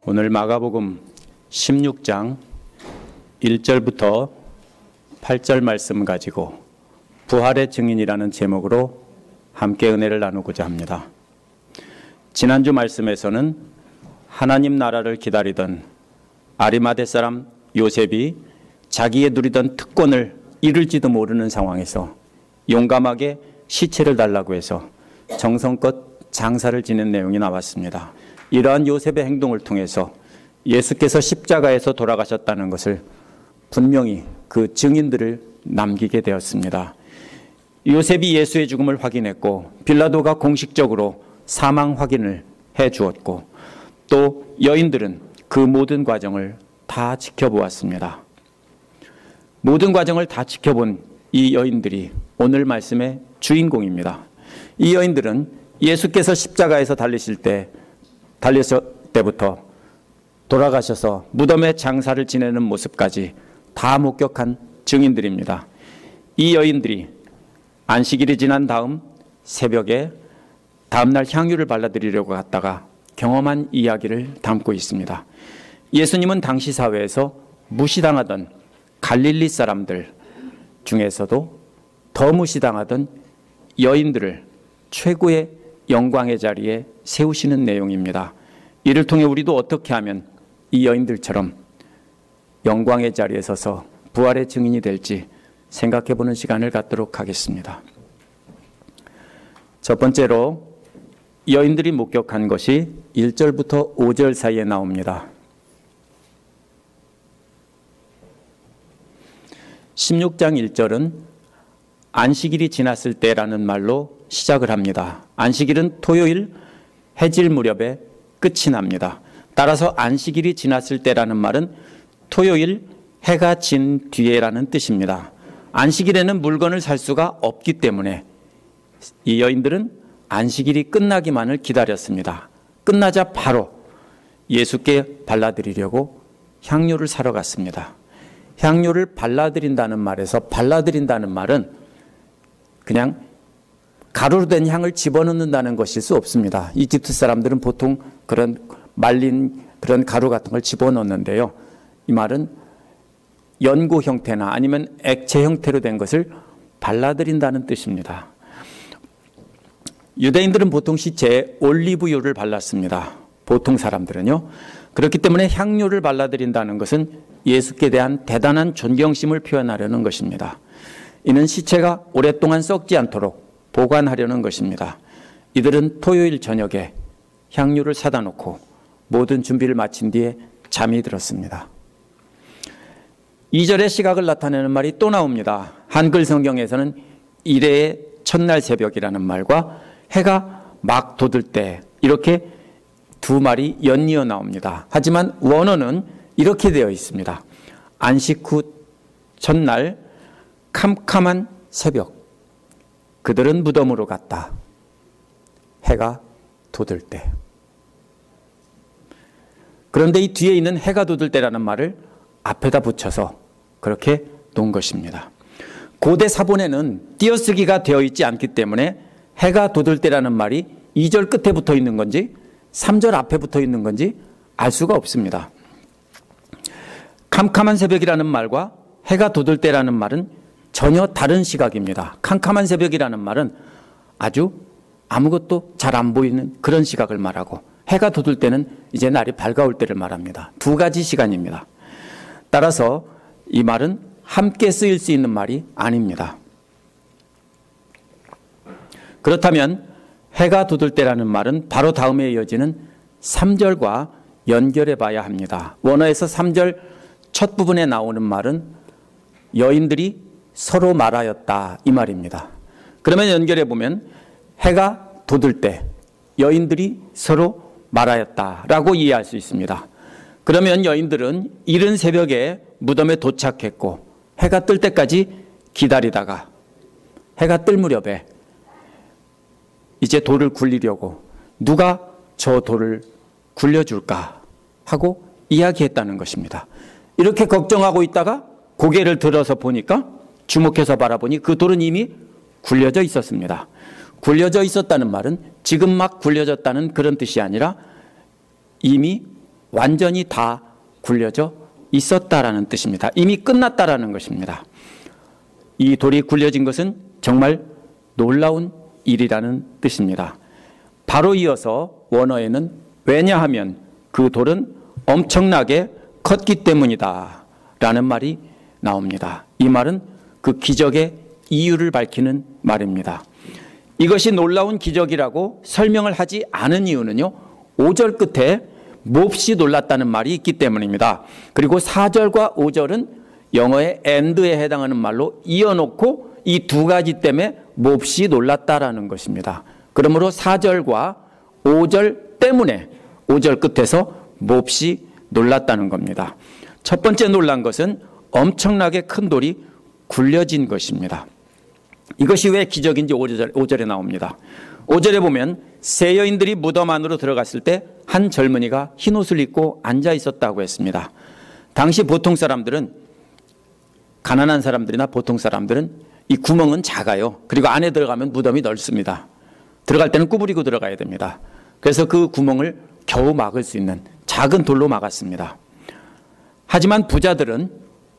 오늘 마가복음 16장 1절부터 8절 말씀 가지고 부활의 증인이라는 제목으로 함께 은혜를 나누고자 합니다. 지난주 말씀에서는 하나님 나라를 기다리던 아리마대 사람 요셉이 자기의 누리던 특권을 잃을지도 모르는 상황에서 용감하게 시체를 달라고 해서 정성껏 장사를 지낸 내용이 나왔습니다. 이러한 요셉의 행동을 통해서 예수께서 십자가에서 돌아가셨다는 것을 분명히 그 증인들을 남기게 되었습니다. 요셉이 예수의 죽음을 확인했고 빌라도가 공식적으로 사망 확인을 해 주었고 또 여인들은 그 모든 과정을 다 지켜보았습니다. 모든 과정을 다 지켜본 이 여인들이 오늘 말씀의 주인공입니다. 이 여인들은 예수께서 십자가에서 달리실 때부터 돌아가셔서 무덤에 장사를 지내는 모습까지 다 목격한 증인들입니다. 이 여인들이 안식일이 지난 다음 새벽에 다음날 향유를 발라드리려고 갔다가 경험한 이야기를 담고 있습니다. 예수님은 당시 사회에서 무시당하던 갈릴리 사람들 중에서도 더 무시당하던 여인들을 최고의 영광의 자리에 세우시는 내용입니다. 이를 통해 우리도 어떻게 하면 이 여인들처럼 영광의 자리에 서서 부활의 증인이 될지 생각해보는 시간을 갖도록 하겠습니다. 첫 번째로 여인들이 목격한 것이 1절부터 5절 사이에 나옵니다. 16장 1절은 안식일이 지났을 때라는 말로 시작을 합니다. 안식일은 토요일 해질 무렵에 끝이 납니다. 따라서 안식일이 지났을 때라는 말은 토요일 해가 진 뒤에라는 뜻입니다. 안식일에는 물건을 살 수가 없기 때문에 이 여인들은 안식일이 끝나기만을 기다렸습니다. 끝나자 바로 예수께 발라드리려고 향료를 사러 갔습니다. 향료를 발라드린다는 말에서 발라드린다는 말은 그냥 가루로 된 향을 집어넣는다는 것일 수 없습니다. 이집트 사람들은 보통 그런 말린 그런 가루 같은 걸 집어넣는데요. 이 말은 연고 형태나 아니면 액체 형태로 된 것을 발라드린다는 뜻입니다. 유대인들은 보통 시체에 올리브유를 발랐습니다. 보통 사람들은요. 그렇기 때문에 향료를 발라드린다는 것은 예수께 대한 대단한 존경심을 표현하려는 것입니다. 이는 시체가 오랫동안 썩지 않도록 보관하려는 것입니다. 이들은 토요일 저녁에 향유를 사다 놓고 모든 준비를 마친 뒤에 잠이 들었습니다. 2절의 시각을 나타내는 말이 또 나옵니다. 한글 성경에서는 이레의 첫날 새벽이라는 말과 해가 막 돋을 때 이렇게 두 말이 연이어 나옵니다. 하지만 원어는 이렇게 되어 있습니다. 안식 후 첫날 캄캄한 새벽 그들은 무덤으로 갔다. 해가 돋을 때. 그런데 이 뒤에 있는 해가 돋을 때라는 말을 앞에다 붙여서 그렇게 놓은 것입니다. 고대 사본에는 띄어쓰기가 되어 있지 않기 때문에 해가 돋을 때라는 말이 2절 끝에 붙어 있는 건지 3절 앞에 붙어 있는 건지 알 수가 없습니다. 캄캄한 새벽이라는 말과 해가 돋을 때라는 말은 전혀 다른 시각입니다. 캄캄한 새벽이라는 말은 아주 아무것도 잘 안 보이는 그런 시각을 말하고 해가 돋을 때는 이제 날이 밝아올 때를 말합니다. 두 가지 시간입니다. 따라서 이 말은 함께 쓰일 수 있는 말이 아닙니다. 그렇다면 해가 돋을 때라는 말은 바로 다음에 이어지는 3절과 연결해 봐야 합니다. 원어에서 3절 첫 부분에 나오는 말은 여인들이 서로 말하였다 이 말입니다. 그러면 연결해 보면 해가 돋을 때 여인들이 서로 말하였다라고 이해할 수 있습니다. 그러면 여인들은 이른 새벽에 무덤에 도착했고 해가 뜰 때까지 기다리다가 해가 뜰 무렵에 이제 돌을 굴리려고 누가 저 돌을 굴려줄까 하고 이야기했다는 것입니다. 이렇게 걱정하고 있다가 고개를 들어서 보니까 주목해서 바라보니 그 돌은 이미 굴려져 있었습니다. 굴려져 있었다는 말은 지금 막 굴려졌다는 그런 뜻이 아니라 이미 완전히 다 굴려져 있었다라는 뜻입니다. 이미 끝났다라는 것입니다. 이 돌이 굴려진 것은 정말 놀라운 일이라는 뜻입니다. 바로 이어서 원어에는 왜냐하면 그 돌은 엄청나게 컸기 때문이다 라는 말이 나옵니다. 이 말은 그 기적의 이유를 밝히는 말입니다. 이것이 놀라운 기적이라고 설명을 하지 않은 이유는요, 5절 끝에 몹시 놀랐다는 말이 있기 때문입니다. 그리고 4절과 5절은 영어의 and에 해당하는 말로 이어놓고 이 두 가지 때문에 몹시 놀랐다라는 것입니다. 그러므로 4절과 5절 때문에 5절 끝에서 몹시 놀랐다는 겁니다. 첫 번째 놀란 것은 엄청나게 큰 돌이 굴려진 것입니다. 이것이 왜 기적인지 5절에 나옵니다. 5절에 보면 세 여인들이 무덤 안으로 들어갔을 때 한 젊은이가 흰 옷을 입고 앉아 있었다고 했습니다. 당시 보통 사람들은, 가난한 사람들이나 보통 사람들은 이 구멍은 작아요. 그리고 안에 들어가면 무덤이 넓습니다. 들어갈 때는 구부리고 들어가야 됩니다. 그래서 그 구멍을 겨우 막을 수 있는 작은 돌로 막았습니다. 하지만 부자들은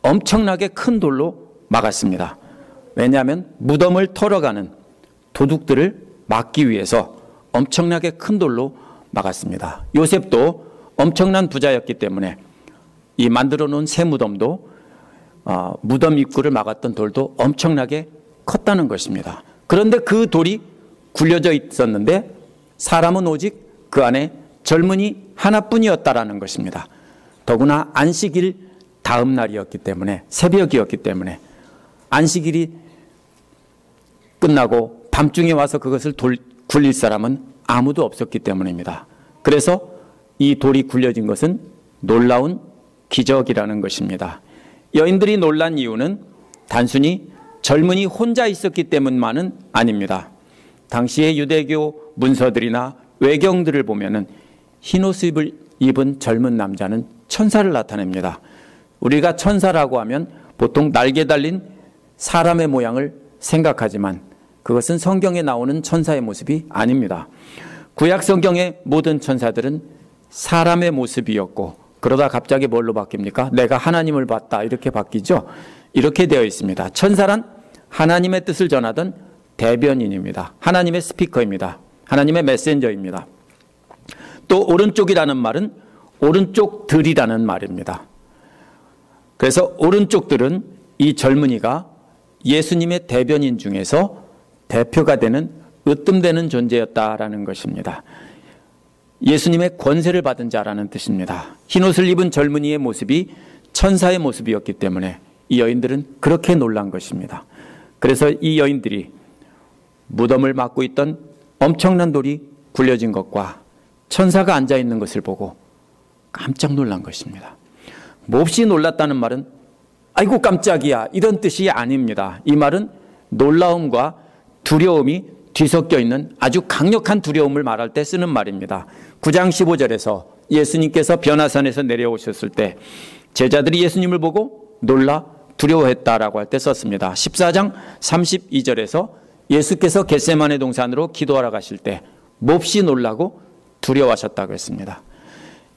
엄청나게 큰 돌로 막았습니다. 왜냐하면 무덤을 털어가는 도둑들을 막기 위해서 엄청나게 큰 돌로 막았습니다. 요셉도 엄청난 부자였기 때문에 이 만들어 놓은 새 무덤도 무덤 입구를 막았던 돌도 엄청나게 컸다는 것입니다. 그런데 그 돌이 굴려져 있었는데 사람은 오직 그 안에 젊은이 하나뿐이었다라는 것입니다. 더구나 안식일 다음 날이었기 때문에, 새벽이었기 때문에 안식일이 끝나고 밤중에 와서 그것을 굴릴 사람은 아무도 없었기 때문입니다. 그래서 이 돌이 굴려진 것은 놀라운 기적이라는 것입니다. 여인들이 놀란 이유는 단순히 젊은이 혼자 있었기 때문만은 아닙니다. 당시의 유대교 문서들이나 외경들을 보면은 흰옷을 입은 젊은 남자는 천사를 나타냅니다. 우리가 천사라고 하면 보통 날개 달린 사람의 모양을 생각하지만 그것은 성경에 나오는 천사의 모습이 아닙니다. 구약 성경의 모든 천사들은 사람의 모습이었고, 그러다 갑자기 뭘로 바뀝니까? 내가 하나님을 봤다, 이렇게 바뀌죠. 이렇게 되어 있습니다. 천사란 하나님의 뜻을 전하던 대변인입니다. 하나님의 스피커입니다. 하나님의 메신저입니다. 또 오른쪽이라는 말은 오른쪽들이라는 말입니다. 그래서 오른쪽들은 이 젊은이가 예수님의 대변인 중에서 대표가 되는 으뜸되는 존재였다라는 것입니다. 예수님의 권세를 받은 자라는 뜻입니다. 흰옷을 입은 젊은이의 모습이 천사의 모습이었기 때문에 이 여인들은 그렇게 놀란 것입니다. 그래서 이 여인들이 무덤을 막고 있던 엄청난 돌이 굴려진 것과 천사가 앉아있는 것을 보고 깜짝 놀란 것입니다. 몹시 놀랐다는 말은 아이고 깜짝이야, 이런 뜻이 아닙니다. 이 말은 놀라움과 두려움이 뒤섞여 있는 아주 강력한 두려움을 말할 때 쓰는 말입니다. 9장 15절에서 예수님께서 변화산에서 내려오셨을 때 제자들이 예수님을 보고 놀라 두려워했다라고 할 때 썼습니다. 14장 32절에서 예수께서 겟세마네 동산으로 기도하러 가실 때 몹시 놀라고 두려워하셨다고 했습니다.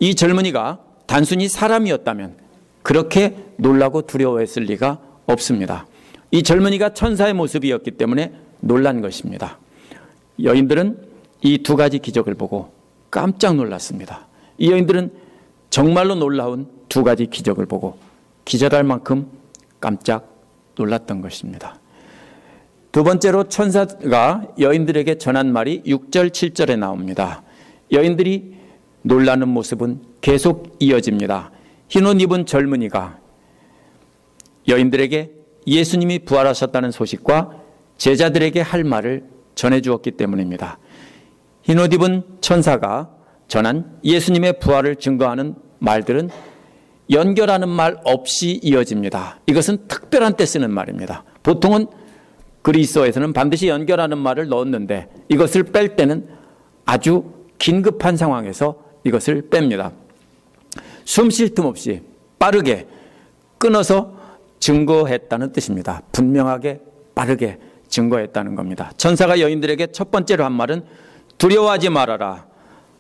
이 젊은이가 단순히 사람이었다면 그렇게 놀라고 두려워했을 리가 없습니다. 이 젊은이가 천사의 모습이었기 때문에 놀란 것입니다. 여인들은 이 두 가지 기적을 보고 깜짝 놀랐습니다. 이 여인들은 정말로 놀라운 두 가지 기적을 보고 기절할 만큼 깜짝 놀랐던 것입니다. 두 번째로 천사가 여인들에게 전한 말이 6절, 7절에 나옵니다. 여인들이 놀라는 모습은 계속 이어집니다. 흰옷 입은 젊은이가 여인들에게 예수님이 부활하셨다는 소식과 제자들에게 할 말을 전해주었기 때문입니다. 흰옷 입은 천사가 전한 예수님의 부활을 증거하는 말들은 연결하는 말 없이 이어집니다. 이것은 특별한 때 쓰는 말입니다. 보통은 그리스어에서는 반드시 연결하는 말을 넣었는데 이것을 뺄 때는 아주 긴급한 상황에서 이것을 뺍니다. 숨 쉴 틈 없이 빠르게 끊어서 증거했다는 뜻입니다. 분명하게 빠르게 증거했다는 겁니다. 천사가 여인들에게 첫 번째로 한 말은 두려워하지 말아라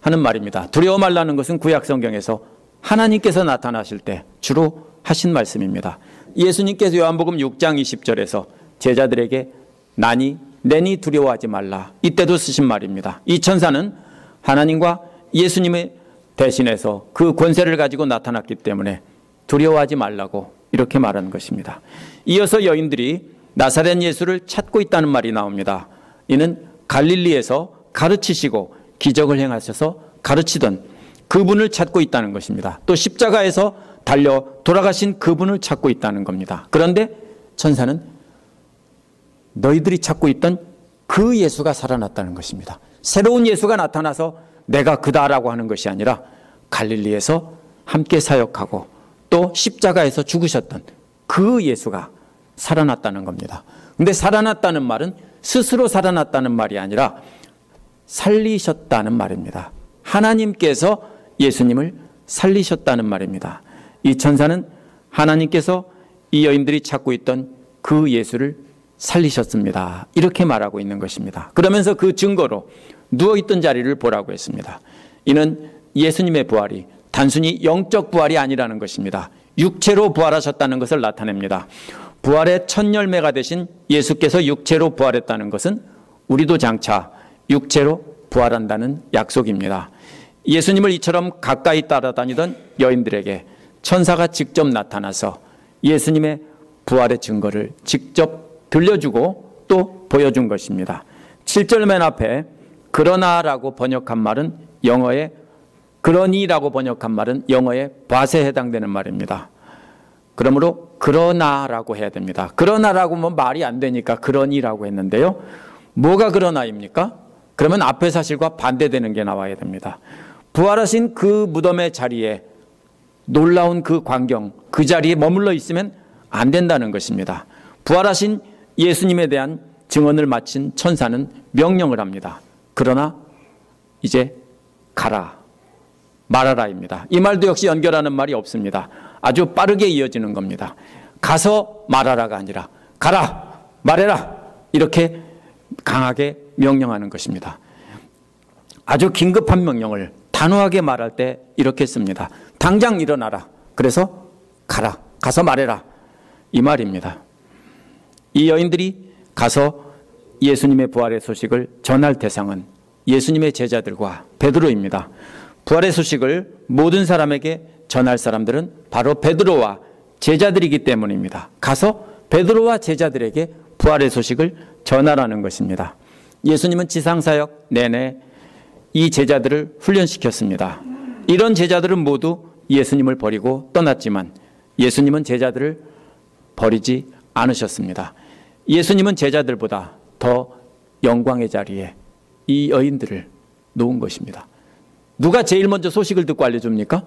하는 말입니다. 두려워 말라는 것은 구약 성경에서 하나님께서 나타나실 때 주로 하신 말씀입니다. 예수님께서 요한복음 6장 20절에서 제자들에게 내니 두려워하지 말라, 이때도 쓰신 말입니다. 이 천사는 하나님과 예수님의 대신해서 그 권세를 가지고 나타났기 때문에 두려워하지 말라고 이렇게 말하는 것입니다. 이어서 여인들이 나사렛 예수를 찾고 있다는 말이 나옵니다. 이는 갈릴리에서 가르치시고 기적을 행하셔서 가르치던 그분을 찾고 있다는 것입니다. 또 십자가에서 달려 돌아가신 그분을 찾고 있다는 겁니다. 그런데 천사는 너희들이 찾고 있던 그 예수가 살아났다는 것입니다. 새로운 예수가 나타나서 내가 그다라고 하는 것이 아니라 갈릴리에서 함께 사역하고 또 십자가에서 죽으셨던 그 예수가 살아났다는 겁니다. 근데 살아났다는 말은 스스로 살아났다는 말이 아니라 살리셨다는 말입니다. 하나님께서 예수님을 살리셨다는 말입니다. 이 천사는 하나님께서 이 여인들이 찾고 있던 그 예수를 살리셨습니다. 이렇게 말하고 있는 것입니다. 그러면서 그 증거로 누워있던 자리를 보라고 했습니다. 이는 예수님의 부활이 단순히 영적 부활이 아니라는 것입니다. 육체로 부활하셨다는 것을 나타냅니다. 부활의 첫 열매가 되신 예수께서 육체로 부활했다는 것은 우리도 장차 육체로 부활한다는 약속입니다. 예수님을 이처럼 가까이 따라다니던 여인들에게 천사가 직접 나타나서 예수님의 부활의 증거를 직접 들려주고 또 보여준 것입니다. 7절 맨 앞에 그러나라고 번역한 말은 영어의 그러니라고 번역한 말은 영어의 but에 해당되는 말입니다. 그러므로 그러나라고 해야 됩니다. 그러나라고 하면 말이 안 되니까 그러니라고 했는데요. 뭐가 그러나입니까? 그러면 앞의 사실과 반대되는 게 나와야 됩니다. 부활하신 그 무덤의 자리에 놀라운 그 광경, 그 자리에 머물러 있으면 안 된다는 것입니다. 부활하신 예수님에 대한 증언을 마친 천사는 명령을 합니다. 그러나 이제 가라, 말하라입니다. 이 말도 역시 연결하는 말이 없습니다. 아주 빠르게 이어지는 겁니다. 가서 말하라가 아니라 가라, 말해라, 이렇게 강하게 명령하는 것입니다. 아주 긴급한 명령을 단호하게 말할 때 이렇게 씁니다. 당장 일어나라. 그래서 가라, 가서 말해라, 이 말입니다. 이 여인들이 가서 예수님의 부활의 소식을 전할 대상은 예수님의 제자들과 베드로입니다. 부활의 소식을 모든 사람에게 전할 사람들은 바로 베드로와 제자들이기 때문입니다. 가서 베드로와 제자들에게 부활의 소식을 전하라는 것입니다. 예수님은 지상사역 내내 이 제자들을 훈련시켰습니다. 이런 제자들은 모두 예수님을 버리고 떠났지만 예수님은 제자들을 버리지 않으셨습니다. 예수님은 제자들보다 더 영광의 자리에 이 여인들을 놓은 것입니다. 누가 제일 먼저 소식을 듣고 알려줍니까?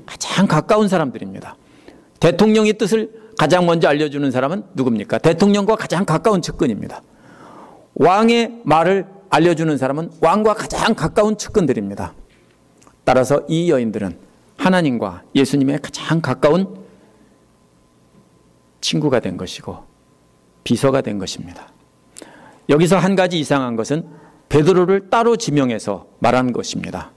가장 가까운 사람들입니다. 대통령의 뜻을 가장 먼저 알려주는 사람은 누굽니까? 대통령과 가장 가까운 측근입니다. 왕의 말을 알려주는 사람은 왕과 가장 가까운 측근들입니다. 따라서 이 여인들은 하나님과 예수님의 가장 가까운 친구가 된 것이고 비서가 된 것입니다. 여기서 한 가지 이상한 것은 베드로를 따로 지명해서 말한 것입니다.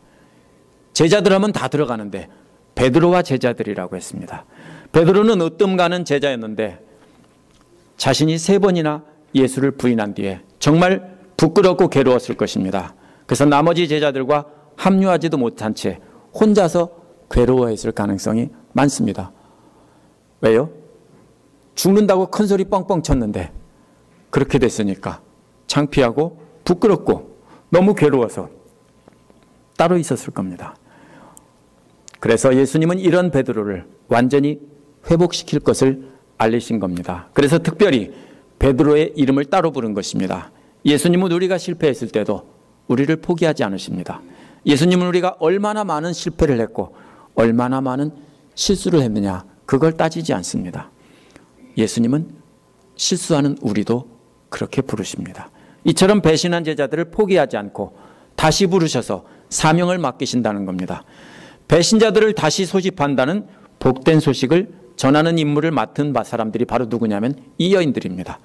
제자들 하면 다 들어가는데 베드로와 제자들이라고 했습니다. 베드로는 으뜸 가는 제자였는데 자신이 3번이나 예수를 부인한 뒤에 정말 부끄럽고 괴로웠을 것입니다. 그래서 나머지 제자들과 합류하지도 못한 채 혼자서 괴로워했을 가능성이 많습니다. 왜요? 죽는다고 큰 소리 뻥뻥 쳤는데 그렇게 됐으니까 창피하고 부끄럽고 너무 괴로워서 따로 있었을 겁니다. 그래서 예수님은 이런 베드로를 완전히 회복시킬 것을 알리신 겁니다. 그래서 특별히 베드로의 이름을 따로 부른 것입니다. 예수님은 우리가 실패했을 때도 우리를 포기하지 않으십니다. 예수님은 우리가 얼마나 많은 실패를 했고 얼마나 많은 실수를 했느냐 그걸 따지지 않습니다. 예수님은 실수하는 우리도 그렇게 부르십니다. 이처럼 배신한 제자들을 포기하지 않고 다시 부르셔서 사명을 맡기신다는 겁니다. 배신자들을 다시 소집한다는 복된 소식을 전하는 임무를 맡은 사람들이 바로 누구냐면 이 여인들입니다.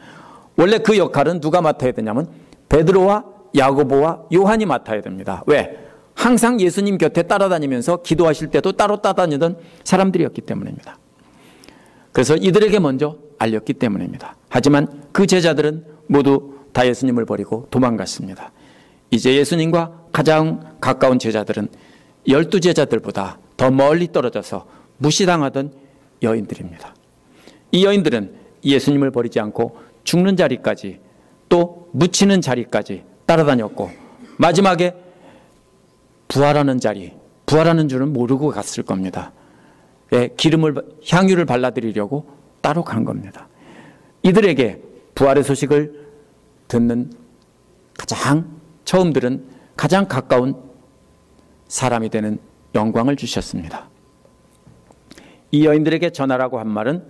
원래 그 역할은 누가 맡아야 되냐면 베드로와 야고보와 요한이 맡아야 됩니다. 왜? 항상 예수님 곁에 따라다니면서 기도하실 때도 따로 따라다니던 사람들이었기 때문입니다. 그래서 이들에게 먼저 알렸기 때문입니다. 하지만 그 제자들은 모두 다 예수님을 버리고 도망갔습니다. 이제 예수님과 가장 가까운 제자들은 12제자들보다 더 멀리 떨어져서 무시당하던 여인들입니다. 이 여인들은 예수님을 버리지 않고 죽는 자리까지 또 묻히는 자리까지 따라다녔고 마지막에 부활하는 자리, 부활하는 줄은 모르고 갔을 겁니다. 향유를 발라드리려고 따로 간 겁니다. 이들에게 부활의 소식을 듣는 처음 들은 가장 가까운 사람이 되는 영광을 주셨습니다. 이 여인들에게 전하라고 한 말은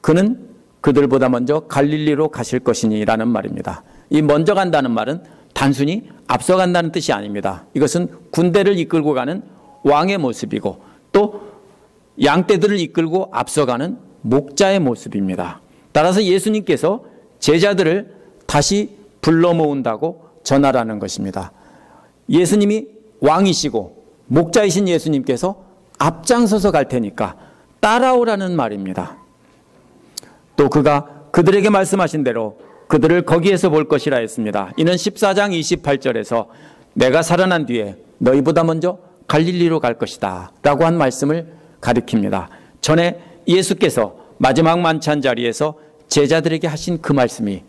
그는 그들보다 먼저 갈릴리로 가실 것이니 라는 말입니다. 이 먼저 간다는 말은 단순히 앞서간다는 뜻이 아닙니다. 이것은 군대를 이끌고 가는 왕의 모습이고 또 양떼들을 이끌고 앞서가는 목자의 모습입니다. 따라서 예수님께서 제자들을 다시 불러 모은다고 전하라는 것입니다. 예수님이 왕이시고 목자이신 예수님께서 앞장서서 갈 테니까 따라오라는 말입니다. 또 그가 그들에게 말씀하신 대로 그들을 거기에서 볼 것이라 했습니다. 이는 14장 28절에서 내가 살아난 뒤에 너희보다 먼저 갈릴리로 갈 것이다 라고 한 말씀을 가리킵니다. 전에 예수께서 마지막 만찬 자리에서 제자들에게 하신 그 말씀이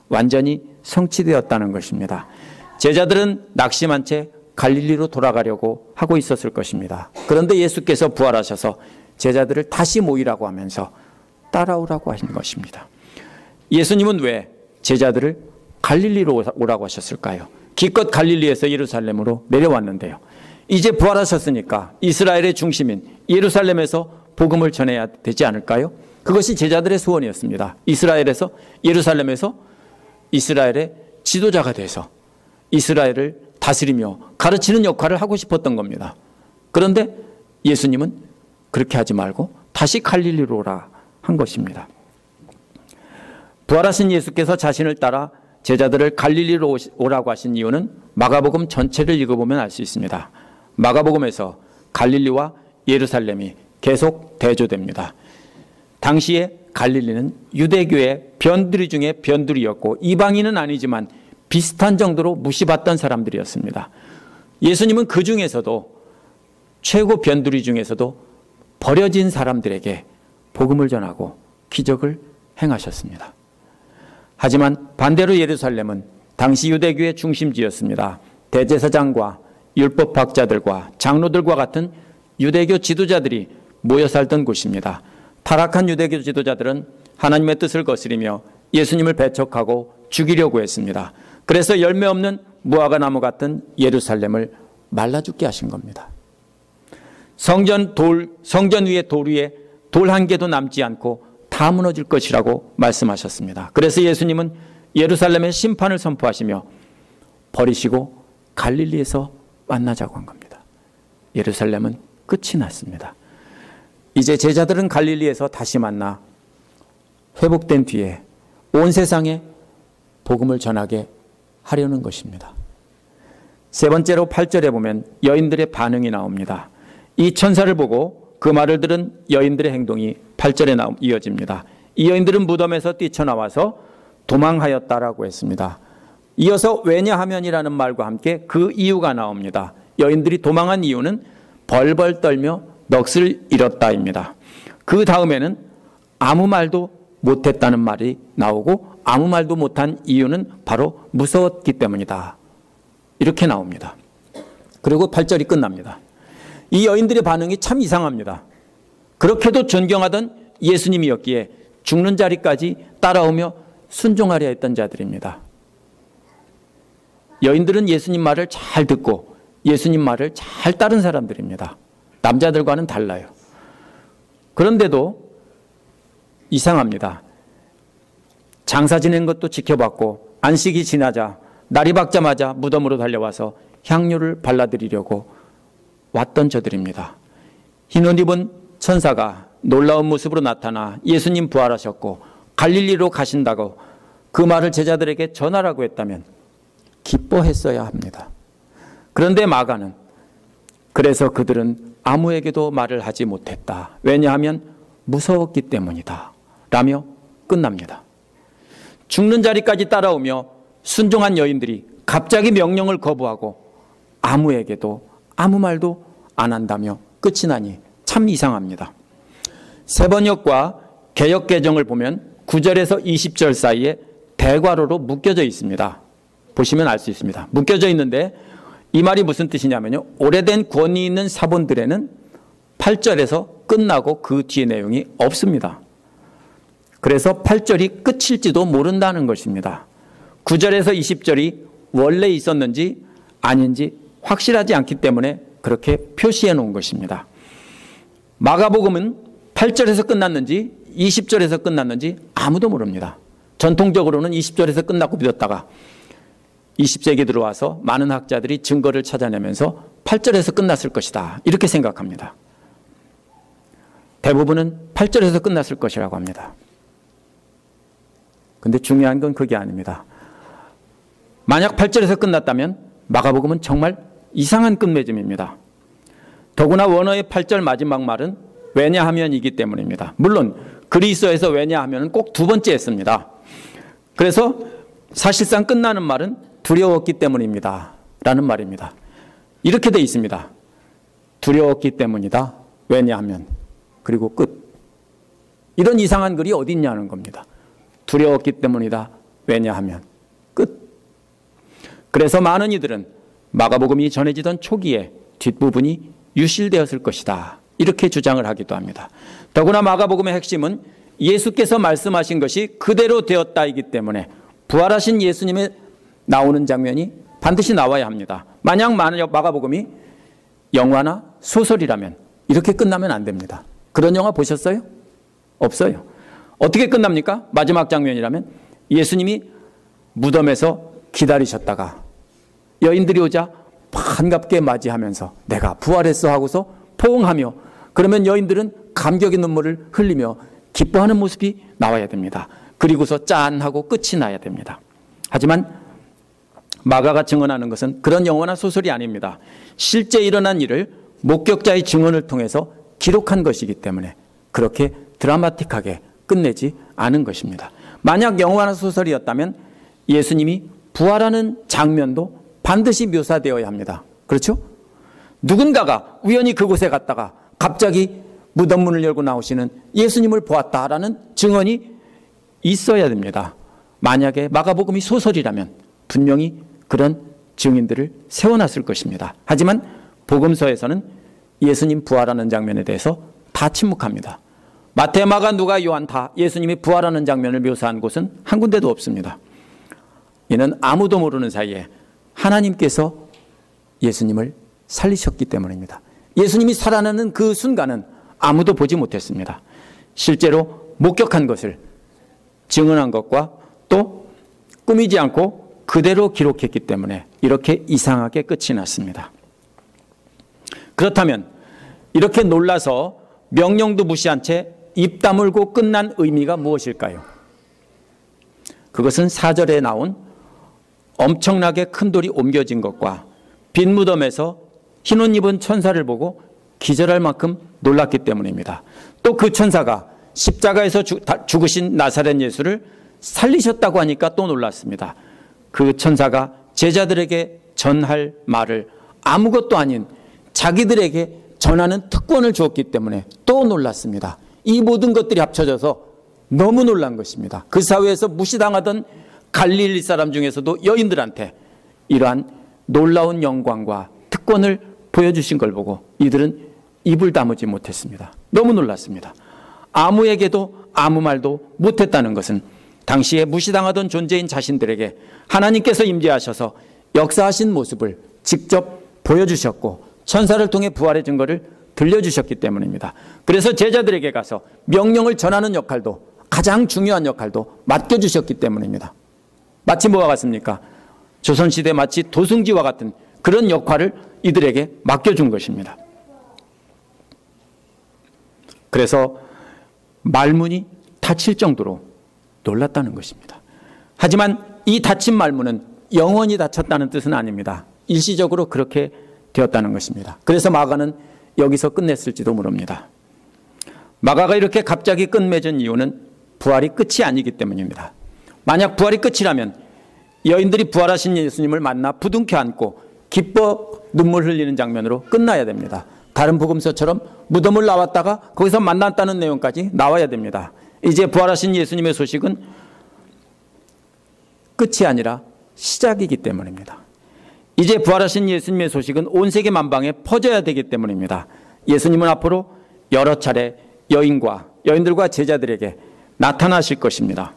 완전히 성취되었다는 것입니다. 제자들은 낙심한 채 갈릴리로 돌아가려고 하고 있었을 것입니다. 그런데 예수께서 부활하셔서 제자들을 다시 모이라고 하면서 따라오라고 하신 것입니다. 예수님은 왜 제자들을 갈릴리로 오라고 하셨을까요? 기껏 갈릴리에서 예루살렘으로 내려왔는데요. 이제 부활하셨으니까 이스라엘의 중심인 예루살렘에서 복음을 전해야 되지 않을까요? 그것이 제자들의 소원이었습니다. 이스라엘에서 예루살렘에서 이스라엘의 지도자가 돼서 이스라엘을 다스리며 가르치는 역할을 하고 싶었던 겁니다. 그런데 예수님은 그렇게 하지 말고 다시 갈릴리로 오라 한 것입니다. 부활하신 예수께서 자신을 따라 제자들을 갈릴리로 오라고 하신 이유는 마가복음 전체를 읽어보면 알 수 있습니다. 마가복음에서 갈릴리와 예루살렘이 계속 대조됩니다. 당시에 갈릴리는 유대교의 변두리 중에 변두리였고 이방인은 아니지만 비슷한 정도로 무시받던 사람들이었습니다. 예수님은 그 중에서도 최고 변두리 중에서도 버려진 사람들에게 복음을 전하고 기적을 행하셨습니다. 하지만 반대로 예루살렘은 당시 유대교의 중심지였습니다. 대제사장과 율법학자들과 장로들과 같은 유대교 지도자들이 모여 살던 곳입니다. 타락한 유대교 지도자들은 하나님의 뜻을 거스리며 예수님을 배척하고 죽이려고 했습니다. 그래서 열매 없는 무화과 나무 같은 예루살렘을 말라 죽게 하신 겁니다. 성전 위에 돌 위에 돌 한 개도 남지 않고 다 무너질 것이라고 말씀하셨습니다. 그래서 예수님은 예루살렘의 심판을 선포하시며 버리시고 갈릴리에서 만나자고 한 겁니다. 예루살렘은 끝이 났습니다. 이제 제자들은 갈릴리에서 다시 만나 회복된 뒤에 온 세상에 복음을 전하게 하려는 것입니다. 세 번째로 8절에 보면 여인들의 반응이 나옵니다. 이 천사를 보고 그 말을 들은 여인들의 행동이 8절에 이어집니다. 이 여인들은 무덤에서 뛰쳐나와서 도망하였다라고 했습니다. 이어서 왜냐하면이라는 말과 함께 그 이유가 나옵니다. 여인들이 도망한 이유는 벌벌 떨며 넋을 잃었다입니다. 그 다음에는 아무 말도 못했다는 말이 나오고 아무 말도 못한 이유는 바로 무서웠기 때문이다. 이렇게 나옵니다. 그리고 8절이 끝납니다. 이 여인들의 반응이 참 이상합니다. 그렇게도 존경하던 예수님이었기에 죽는 자리까지 따라오며 순종하려 했던 자들입니다. 여인들은 예수님 말을 잘 듣고 예수님 말을 잘 따른 사람들입니다. 남자들과는 달라요. 그런데도 이상합니다. 장사 지낸 것도 지켜봤고 안식이 지나자 날이 밝자마자 무덤으로 달려와서 향유를 발라드리려고 왔던 저들입니다. 흰옷 입은 천사가 놀라운 모습으로 나타나 예수님 부활하셨고 갈릴리로 가신다고 그 말을 제자들에게 전하라고 했다면 기뻐했어야 합니다. 그런데 마가는 그래서 그들은 아무에게도 말을 하지 못했다. 왜냐하면 무서웠기 때문이다. 라며 끝납니다. 죽는 자리까지 따라오며 순종한 여인들이 갑자기 명령을 거부하고 아무에게도 아무 말도 안 한다며 끝이 나니 참 이상합니다. 세번역과 개역개정을 보면 9절에서 20절 사이에 대괄호로 묶여져 있습니다. 보시면 알 수 있습니다. 묶여져 있는데 이 말이 무슨 뜻이냐면요. 오래된 권위 있는 사본들에는 8절에서 끝나고 그 뒤의 내용이 없습니다. 그래서 8절이 끝일지도 모른다는 것입니다. 9절에서 20절이 원래 있었는지 아닌지 확실하지 않기 때문에 그렇게 표시해 놓은 것입니다. 마가복음은 8절에서 끝났는지 20절에서 끝났는지 아무도 모릅니다. 전통적으로는 20절에서 끝났고 믿었다가 20세기 들어와서 많은 학자들이 증거를 찾아내면서 8절에서 끝났을 것이다. 이렇게 생각합니다. 대부분은 8절에서 끝났을 것이라고 합니다. 근데 중요한 건 그게 아닙니다. 만약 8절에서 끝났다면 마가복음은 정말 이상한 끝맺음입니다. 더구나 원어의 8절 마지막 말은 왜냐하면이기 때문입니다. 물론 그리스어에서 왜냐하면 꼭 두 번째에 씁니다. 그래서 사실상 끝나는 말은 두려웠기 때문입니다. 라는 말입니다. 이렇게 돼 있습니다. 두려웠기 때문이다. 왜냐하면. 그리고 끝. 이런 이상한 글이 어디 있냐는 겁니다. 두려웠기 때문이다. 왜냐하면. 끝. 그래서 많은 이들은 마가복음이 전해지던 초기에 뒷부분이 유실되었을 것이다. 이렇게 주장을 하기도 합니다. 더구나 마가복음의 핵심은 예수께서 말씀하신 것이 그대로 되었다이기 때문에 부활하신 예수님의 나오는 장면이 반드시 나와야 합니다. 만약 마가복음이 영화나 소설이라면 이렇게 끝나면 안 됩니다. 그런 영화 보셨어요? 없어요. 어떻게 끝납니까? 마지막 장면이라면 예수님이 무덤에서 기다리셨다가 여인들이 오자 반갑게 맞이하면서 내가 부활했어 하고서 포옹하며 그러면 여인들은 감격의 눈물을 흘리며 기뻐하는 모습이 나와야 됩니다. 그리고서 짠 하고 끝이 나야 됩니다. 하지만 마가가 증언하는 것은 그런 영화나 소설이 아닙니다. 실제 일어난 일을 목격자의 증언을 통해서 기록한 것이기 때문에 그렇게 드라마틱하게 끝내지 않은 것입니다. 만약 영화나 소설이었다면 예수님이 부활하는 장면도 반드시 묘사되어야 합니다. 그렇죠? 누군가가 우연히 그곳에 갔다가 갑자기 무덤 문을 열고 나오시는 예수님을 보았다라는 증언이 있어야 됩니다. 만약에 마가복음이 소설이라면 분명히 그런 증인들을 세워놨을 것입니다. 하지만 복음서에서는 예수님 부활하는 장면에 대해서 다 침묵합니다. 마태, 마가, 누가, 요한 다 예수님이 부활하는 장면을 묘사한 곳은 한 군데도 없습니다. 이는 아무도 모르는 사이에 하나님께서 예수님을 살리셨기 때문입니다. 예수님이 살아나는 그 순간은 아무도 보지 못했습니다. 실제로 목격한 것을 증언한 것과 또 꾸미지 않고 그대로 기록했기 때문에 이렇게 이상하게 끝이 났습니다. 그렇다면 이렇게 놀라서 명령도 무시한 채 입 다물고 끝난 의미가 무엇일까요? 그것은 4절에 나온 엄청나게 큰 돌이 옮겨진 것과 빈 무덤에서 흰 옷 입은 천사를 보고 기절할 만큼 놀랐기 때문입니다. 또 그 천사가 십자가에서 죽으신 나사렛 예수를 살리셨다고 하니까 또 놀랐습니다. 그 천사가 제자들에게 전할 말을 아무것도 아닌 자기들에게 전하는 특권을 주었기 때문에 또 놀랐습니다. 이 모든 것들이 합쳐져서 너무 놀란 것입니다. 그 사회에서 무시당하던 갈릴리 사람 중에서도 여인들한테 이러한 놀라운 영광과 특권을 보여주신 걸 보고 이들은 입을 다무지 못했습니다. 너무 놀랐습니다. 아무에게도 아무 말도 못했다는 것은 당시에 무시당하던 존재인 자신들에게 하나님께서 임재하셔서 역사하신 모습을 직접 보여주셨고 천사를 통해 부활의 증거를 들려주셨기 때문입니다. 그래서 제자들에게 가서 명령을 전하는 역할도 가장 중요한 역할도 맡겨주셨기 때문입니다. 마치 뭐와 같습니까? 조선시대 마치 도승지와 같은 그런 역할을 이들에게 맡겨준 것입니다. 그래서 말문이 닫힐 정도로 놀랐다는 것입니다. 하지만 이 닫힌 말문은 영원히 닫혔다는 뜻은 아닙니다. 일시적으로 그렇게 되었다는 것입니다. 그래서 마가는 여기서 끝냈을지도 모릅니다. 마가가 이렇게 갑자기 끝맺은 이유는 부활이 끝이 아니기 때문입니다. 만약 부활이 끝이라면 여인들이 부활하신 예수님을 만나 부둥켜 안고 기뻐 눈물 흘리는 장면으로 끝나야 됩니다. 다른 복음서처럼 무덤을 나왔다가 거기서 만났다는 내용까지 나와야 됩니다. 이제 부활하신 예수님의 소식은 끝이 아니라 시작이기 때문입니다. 이제 부활하신 예수님의 소식은 온 세계 만방에 퍼져야 되기 때문입니다. 예수님은 앞으로 여러 차례 여인들과 제자들에게 나타나실 것입니다.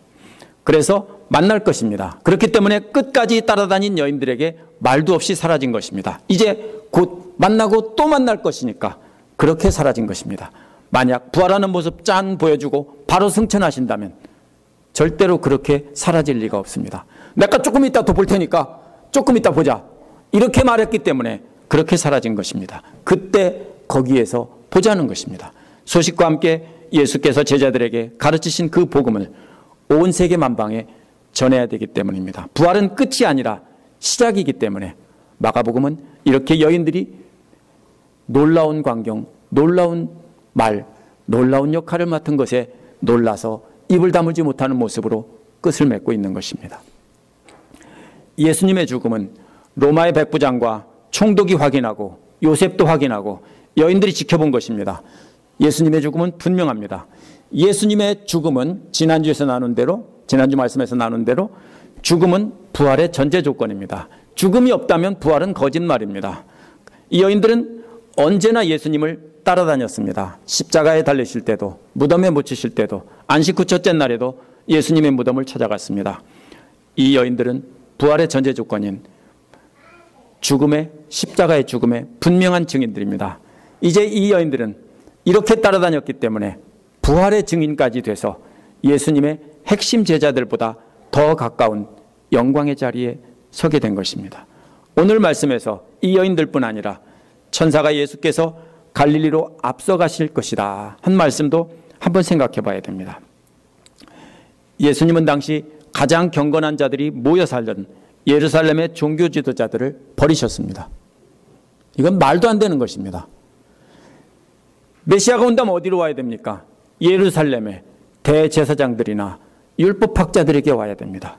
그래서 만날 것입니다. 그렇기 때문에 끝까지 따라다닌 여인들에게 말도 없이 사라진 것입니다. 이제 곧 만나고 또 만날 것이니까 그렇게 사라진 것입니다. 만약 부활하는 모습 짠 보여주고 바로 승천하신다면 절대로 그렇게 사라질 리가 없습니다. 내가 조금 이따 또 볼 테니까 조금 이따 보자, 이렇게 말했기 때문에 그렇게 사라진 것입니다. 그때 거기에서 보자는 것입니다. 소식과 함께 예수께서 제자들에게 가르치신 그 복음을 온 세계 만방에 전해야 되기 때문입니다. 부활은 끝이 아니라 시작이기 때문에 마가복음은 이렇게 여인들이 놀라운 광경, 놀라운 말, 놀라운 역할을 맡은 것에 놀라서 입을 다물지 못하는 모습으로 끝을 맺고 있는 것입니다. 예수님의 죽음은 로마의 백부장과 총독이 확인하고 요셉도 확인하고 여인들이 지켜본 것입니다. 예수님의 죽음은 분명합니다. 예수님의 죽음은 지난주 말씀에서 나눈 대로 죽음은 부활의 전제 조건입니다. 죽음이 없다면 부활은 거짓말입니다. 이 여인들은 언제나 예수님을 따라다녔습니다. 십자가에 달리실 때도, 무덤에 묻히실 때도, 안식 후 첫째 날에도 예수님의 무덤을 찾아갔습니다. 이 여인들은 부활의 전제 조건인 십자가의 죽음의 분명한 증인들입니다. 이제 이 여인들은 이렇게 따라다녔기 때문에 부활의 증인까지 돼서 예수님의 핵심 제자들보다 더 가까운 영광의 자리에 서게 된 것입니다. 오늘 말씀에서 이 여인들뿐 아니라 천사가 예수께서 갈릴리로 앞서가실 것이다 한 말씀도 한번 생각해 봐야 됩니다. 예수님은 당시 가장 경건한 자들이 모여 살던 예루살렘의 종교 지도자들을 버리셨습니다. 이건 말도 안 되는 것입니다. 메시아가 온다면 어디로 와야 됩니까? 예루살렘의 대제사장들이나 율법학자들에게 와야 됩니다.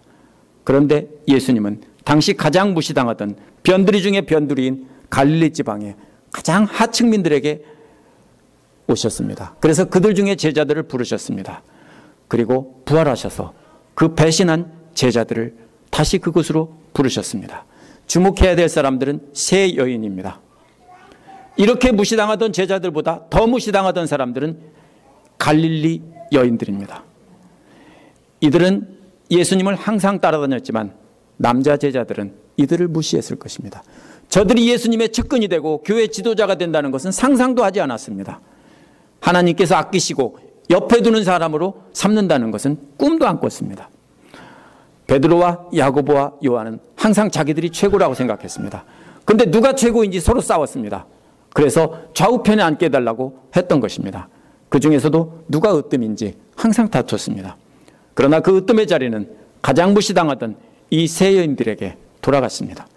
그런데 예수님은 당시 가장 무시당하던 변두리 중에 변두리인 갈릴리 지방의 가장 하층민들에게 오셨습니다. 그래서 그들 중에 제자들을 부르셨습니다. 그리고 부활하셔서 그 배신한 제자들을 다시 그곳으로 부르셨습니다. 주목해야 될 사람들은 세 여인입니다. 이렇게 무시당하던 제자들보다 더 무시당하던 사람들은 갈릴리 여인들입니다. 이들은 예수님을 항상 따라다녔지만 남자 제자들은 이들을 무시했을 것입니다. 저들이 예수님의 측근이 되고 교회 지도자가 된다는 것은 상상도 하지 않았습니다. 하나님께서 아끼시고 옆에 두는 사람으로 삼는다는 것은 꿈도 안 꿨습니다. 베드로와 야고보와 요한은 항상 자기들이 최고라고 생각했습니다. 그런데 누가 최고인지 서로 싸웠습니다. 그래서 좌우편에 앉게 해달라고 했던 것입니다. 그 중에서도 누가 으뜸인지 항상 다퉜습니다. 그러나 그 으뜸의 자리는 가장 무시당하던 이 세 여인들에게 돌아갔습니다.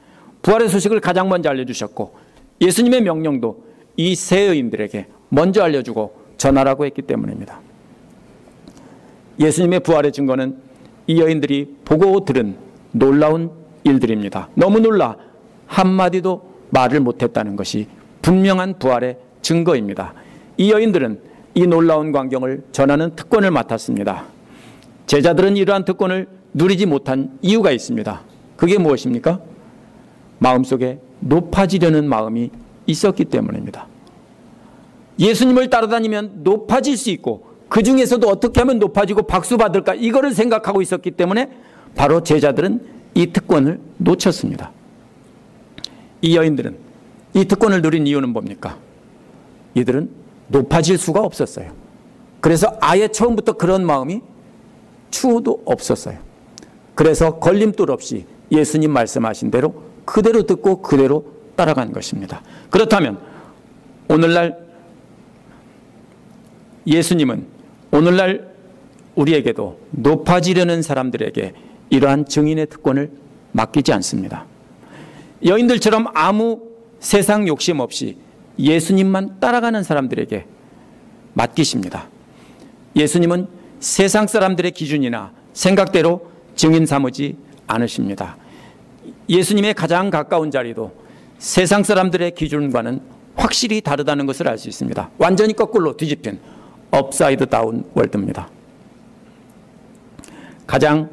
부활의 소식을 가장 먼저 알려주셨고 예수님의 명령도 이 세 여인들에게 먼저 알려주고 전하라고 했기 때문입니다. 예수님의 부활의 증거는 이 여인들이 보고 들은 놀라운 일들입니다. 너무 놀라 한마디도 말을 못했다는 것이 분명한 부활의 증거입니다. 이 여인들은 이 놀라운 광경을 전하는 특권을 맡았습니다. 제자들은 이러한 특권을 누리지 못한 이유가 있습니다. 그게 무엇입니까? 마음속에 높아지려는 마음이 있었기 때문입니다. 예수님을 따라다니면 높아질 수 있고 그 중에서도 어떻게 하면 높아지고 박수 받을까, 이거를 생각하고 있었기 때문에 바로 제자들은 이 특권을 놓쳤습니다. 이 여인들은 이 특권을 누린 이유는 뭡니까? 이들은 높아질 수가 없었어요. 그래서 아예 처음부터 그런 마음이 추호도 없었어요. 그래서 걸림돌 없이 예수님 말씀하신 대로 그대로 듣고 그대로 따라간 것입니다. 그렇다면 오늘날 예수님은 오늘날 우리에게도 높아지려는 사람들에게 이러한 증인의 특권을 맡기지 않습니다. 여인들처럼 아무 세상 욕심 없이 예수님만 따라가는 사람들에게 맡기십니다. 예수님은 세상 사람들의 기준이나 생각대로 증인 삼으지 않으십니다. 예수님의 가장 가까운 자리도 세상 사람들의 기준과는 확실히 다르다는 것을 알 수 있습니다. 완전히 거꾸로 뒤집힌 업사이드 다운 월드입니다. 가장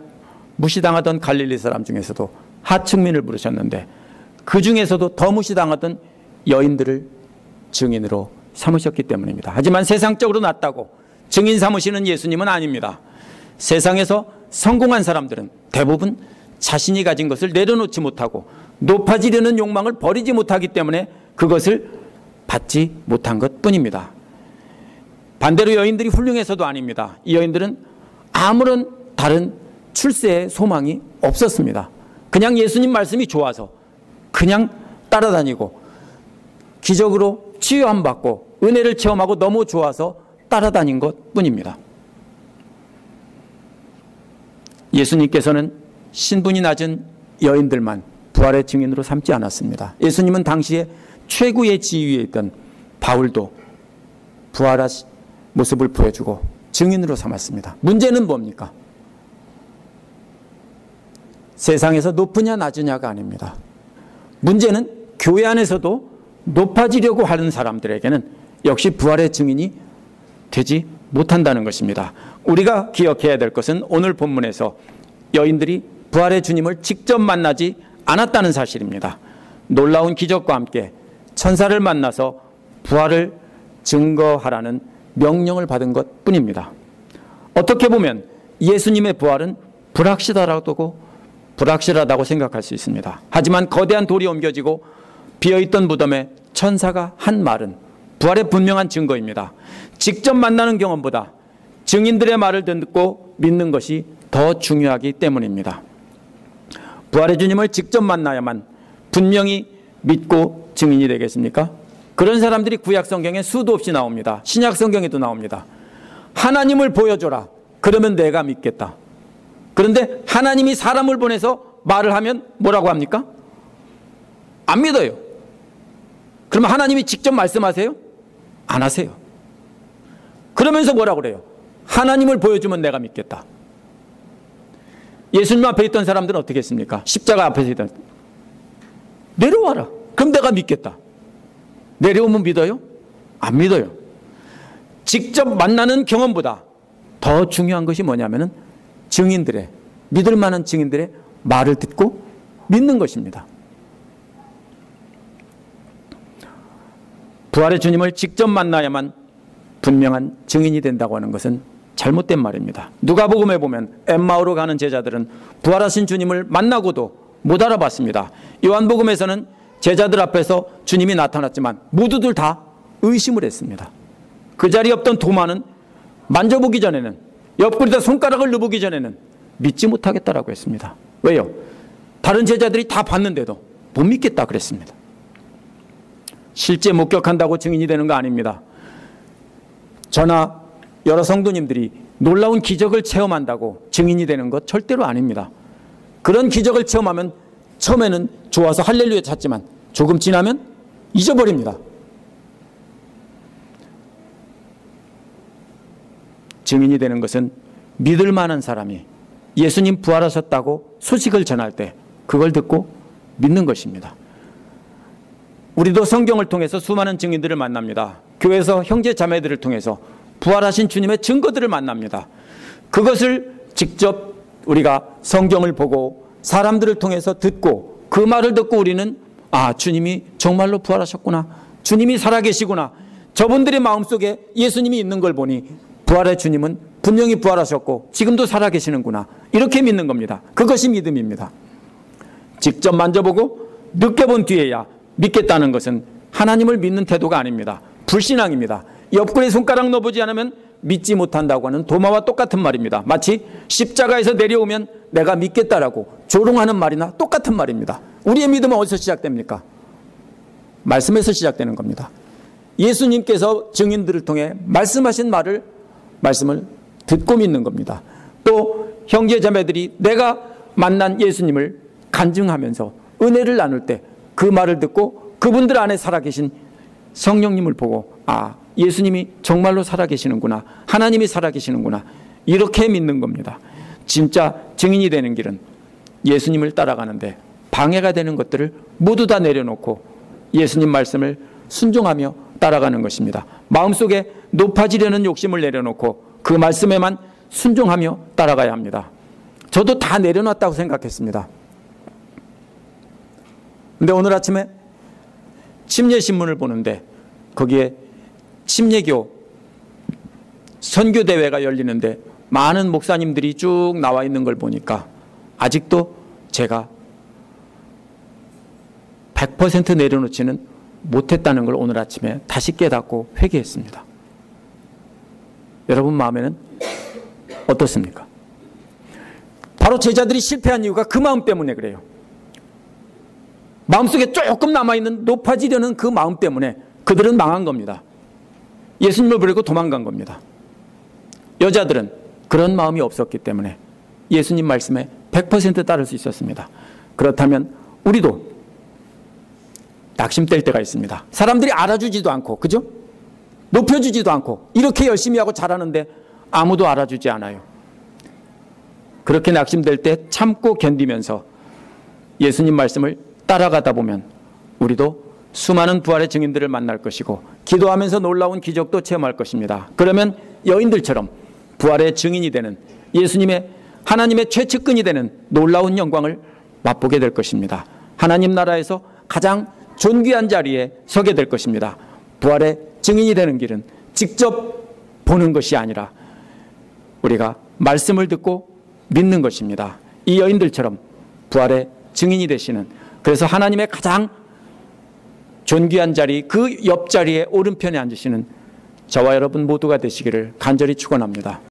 무시당하던 갈릴리 사람 중에서도 하층민을 부르셨는데 그 중에서도 더 무시당하던 여인들을 증인으로 삼으셨기 때문입니다. 하지만 세상적으로 낫다고 증인 삼으시는 예수님은 아닙니다. 세상에서 성공한 사람들은 대부분 자신이 가진 것을 내려놓지 못하고 높아지려는 욕망을 버리지 못하기 때문에 그것을 받지 못한 것뿐입니다. 반대로 여인들이 훌륭해서도 아닙니다. 이 여인들은 아무런 다른 출세의 소망이 없었습니다. 그냥 예수님 말씀이 좋아서 그냥 따라다니고 기적으로 치유함 받고 은혜를 체험하고 너무 좋아서 따라다닌 것뿐입니다. 예수님께서는 신분이 낮은 여인들만 부활의 증인으로 삼지 않았습니다. 예수님은 당시에 최고의 지위에 있던 바울도 부활한 모습을 보여주고 증인으로 삼았습니다. 문제는 뭡니까? 세상에서 높으냐 낮으냐가 아닙니다. 문제는 교회 안에서도 높아지려고 하는 사람들에게는 역시 부활의 증인이 되지 못한다는 것입니다. 우리가 기억해야 될 것은 오늘 본문에서 여인들이 부활의 주님을 직접 만나지 않았다는 사실입니다. 놀라운 기적과 함께 천사를 만나서 부활을 증거하라는 명령을 받은 것뿐입니다. 어떻게 보면 예수님의 부활은 불확실하다고 생각할 수 있습니다. 하지만 거대한 돌이 옮겨지고 비어있던 무덤에 천사가 한 말은 부활의 분명한 증거입니다. 직접 만나는 경험보다 증인들의 말을 듣고 믿는 것이 더 중요하기 때문입니다. 부활의 주님을 직접 만나야만 분명히 믿고 증인이 되겠습니까? 그런 사람들이 구약 성경에 수도 없이 나옵니다. 신약 성경에도 나옵니다. 하나님을 보여줘라. 그러면 내가 믿겠다. 그런데 하나님이 사람을 보내서 말을 하면 뭐라고 합니까? 안 믿어요. 그러면 하나님이 직접 말씀하세요? 안 하세요. 그러면서 뭐라고 그래요? 하나님을 보여주면 내가 믿겠다. 예수님 앞에 있던 사람들은 어떻게 했습니까? 십자가 앞에서 있던 내려와라. 그럼 내가 믿겠다. 내려오면 믿어요? 안 믿어요. 직접 만나는 경험보다 더 중요한 것이 뭐냐면은 증인들의, 믿을 만한 증인들의 말을 듣고 믿는 것입니다. 부활의 주님을 직접 만나야만 분명한 증인이 된다고 하는 것은 잘못된 말입니다. 누가복음에 보면 엠마오로 가는 제자들은 부활하신 주님을 만나고도 못 알아봤습니다. 요한복음에서는 제자들 앞에서 주님이 나타났지만 모두들 다 의심을 했습니다. 그 자리에 없던 도마는 만져보기 전에는, 옆구리에다 손가락을 넣어보기 전에는 믿지 못하겠다라고 했습니다. 왜요? 다른 제자들이 다 봤는데도 못 믿겠다 그랬습니다. 실제 목격한다고 증인이 되는 거 아닙니다. 저나 여러 성도님들이 놀라운 기적을 체험한다고 증인이 되는 것 절대로 아닙니다. 그런 기적을 체험하면 처음에는 좋아서 할렐루야 찾지만 조금 지나면 잊어버립니다. 증인이 되는 것은 믿을 만한 사람이 예수님 부활하셨다고 소식을 전할 때 그걸 듣고 믿는 것입니다. 우리도 성경을 통해서 수많은 증인들을 만납니다. 교회에서 형제 자매들을 통해서 부활하신 주님의 증거들을 만납니다. 그것을 직접 우리가 성경을 보고 사람들을 통해서 듣고 그 말을 듣고 우리는 주님이 정말로 부활하셨구나. 주님이 살아계시구나. 저분들의 마음속에 예수님이 있는 걸 보니 부활의 주님은 분명히 부활하셨고 지금도 살아계시는구나. 이렇게 믿는 겁니다. 그것이 믿음입니다. 직접 만져보고 느껴본 뒤에야 믿겠다는 것은 하나님을 믿는 태도가 아닙니다. 불신앙입니다. 옆구리에 손가락 넣어보지 않으면 믿지 못한다고 하는 도마와 똑같은 말입니다. 마치 십자가에서 내려오면 내가 믿겠다라고 조롱하는 말이나 똑같은 말입니다. 우리의 믿음은 어디서 시작됩니까? 말씀에서 시작되는 겁니다. 예수님께서 증인들을 통해 말씀하신 말씀을 듣고 믿는 겁니다. 또 형제 자매들이 내가 만난 예수님을 간증하면서 은혜를 나눌 때 그 말을 듣고 그분들 안에 살아계신 성령님을 보고 아, 예수님이 정말로 살아계시는구나, 하나님이 살아계시는구나, 이렇게 믿는 겁니다. 진짜 증인이 되는 길은 예수님을 따라가는데 방해가 되는 것들을 모두 다 내려놓고 예수님 말씀을 순종하며 따라가는 것입니다. 마음속에 높아지려는 욕심을 내려놓고 그 말씀에만 순종하며 따라가야 합니다. 저도 다 내려놨다고 생각했습니다. 근데 오늘 아침에 침례신문을 보는데 거기에 침례교 선교대회가 열리는데 많은 목사님들이 쭉 나와 있는 걸 보니까 아직도 제가 100% 내려놓지는 못했다는 걸 오늘 아침에 다시 깨닫고 회개했습니다. 여러분 마음에는 어떻습니까? 바로 제자들이 실패한 이유가 그 마음 때문에 그래요. 마음속에 조금 남아있는 높아지려는 그 마음 때문에 그들은 망한 겁니다. 예수님을 버리고 도망간 겁니다. 여자들은 그런 마음이 없었기 때문에 예수님 말씀에 100% 따를 수 있었습니다. 그렇다면 우리도 낙심될 때가 있습니다. 사람들이 알아주지도 않고, 그죠? 높여주지도 않고 이렇게 열심히 하고 잘하는데 아무도 알아주지 않아요. 그렇게 낙심될 때 참고 견디면서 예수님 말씀을 따라가다 보면 우리도 수많은 부활의 증인들을 만날 것이고 기도하면서 놀라운 기적도 체험할 것입니다. 그러면 여인들처럼 부활의 증인이 되는 예수님의 하나님의 최측근이 되는 놀라운 영광을 맛보게 될 것입니다. 하나님 나라에서 가장 존귀한 자리에 서게 될 것입니다. 부활의 증인이 되는 길은 직접 보는 것이 아니라 우리가 말씀을 듣고 믿는 것입니다. 이 여인들처럼 부활의 증인이 되시는, 그래서 하나님의 가장 존귀한 자리, 그 옆자리에 오른편에 앉으시는 저와 여러분 모두가 되시기를 간절히 축원합니다.